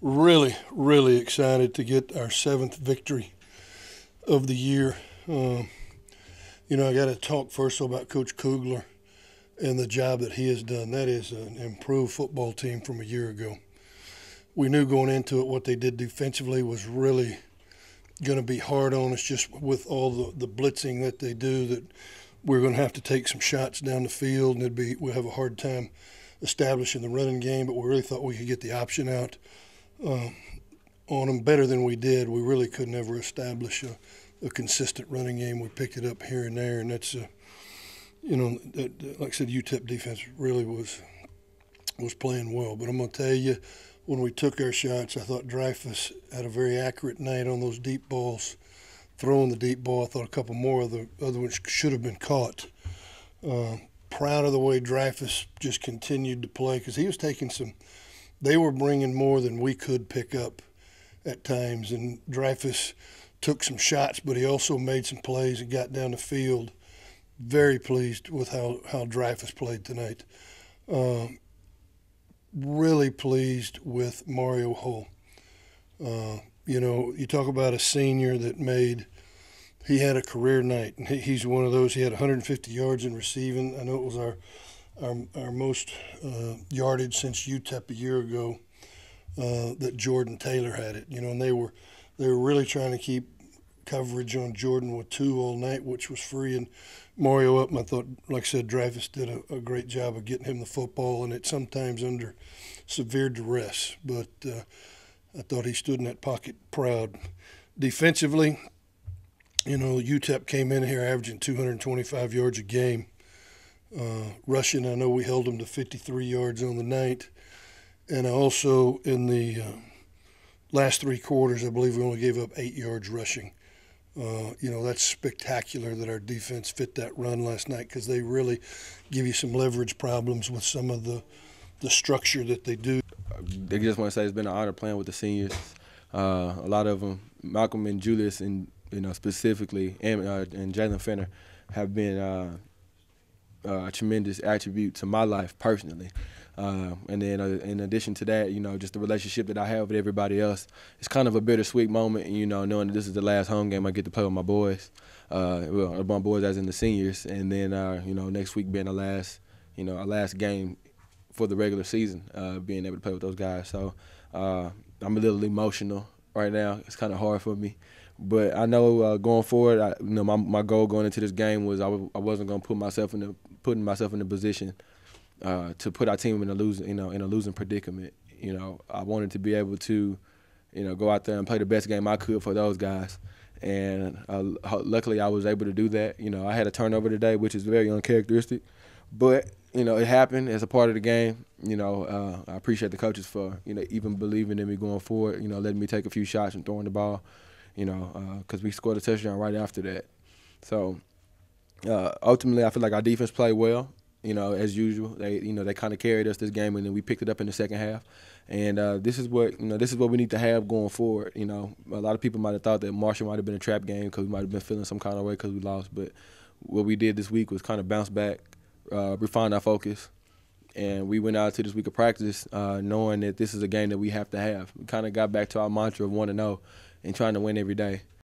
Really, really excited to get our seventh victory of the year. I got to talk first about Coach Kugler and the job that he has done. That is an improved football team from a year ago. We knew going into it what they did defensively was really going to be hard on us, just with all the blitzing that they do, that we're going to have to take some shots down the field, and we'll have a hard time establishing the running game, but we really thought we could get the option out on them better than we did. We really could never establish a consistent running game. We picked it up here and there, and that's, like I said, UTEP defense really was playing well. But I'm going to tell you, when we took our shots, I thought Dreyfus had a very accurate night on those deep balls. Throwing the deep ball, I thought a couple more of the other ones should have been caught. Proud of the way Dreyfus just continued to play, because he was taking they were bringing more than we could pick up at times, and Dreyfus took some shots, but he also made some plays and got down the field. Very pleased with how Dreyfus played tonight. Really pleased with Mario Hull. You talk about a senior that he had a career night, and he's one of those. He had 150 yards in receiving. I know it was our most yardage since UTEP a year ago that Jordan Taylor had it. And they were really trying to keep coverage on Jordan with two all night, which was freeing Mario up. And I thought, like I said, Dreyfus did a great job of getting him the football, and it's sometimes under severe duress. But I thought he stood in that pocket proud. Defensively, UTEP came in here averaging 225 yards a game. Rushing, I know we held them to 53 yards on the night. And also in the last three quarters, I believe we only gave up 8 yards rushing. That's spectacular that our defense fit that run last night, because they really give you some leverage problems with some of the structure that they do. I just want to say it's been an honor playing with the seniors. A lot of them, Malcolm and Julius, and specifically, and Jalen Fenner, have been a tremendous attribute to my life personally. And then in addition to that, just the relationship that I have with everybody else, it's kind of a bittersweet moment, knowing that this is the last home game I get to play with my boys. My boys as in the seniors, and then next week being our last game for the regular season, being able to play with those guys. So I'm a little emotional right now. It's kind of hard for me. But I know going forward, my goal going into this game was I wasn't going to putting myself in a position to put our team in a losing predicament. I wanted to be able to, go out there and play the best game I could for those guys. And luckily I was able to do that. I had a turnover today, which is very uncharacteristic. But, it happened as a part of the game. I appreciate the coaches for, even believing in me going forward, letting me take a few shots and throwing the ball, because we scored a touchdown right after that. So ultimately I feel like our defense played well. As usual, they kind of carried us this game, and then we picked it up in the second half. And this is what we need to have going forward. A lot of people might have thought that Marshall might have been a trap game because we might have been feeling some kind of way because we lost. But what we did this week was kind of bounce back, refine our focus, and we went out to this week of practice knowing that this is a game that we have to have. We kind of got back to our mantra of 1-0 and trying to win every day.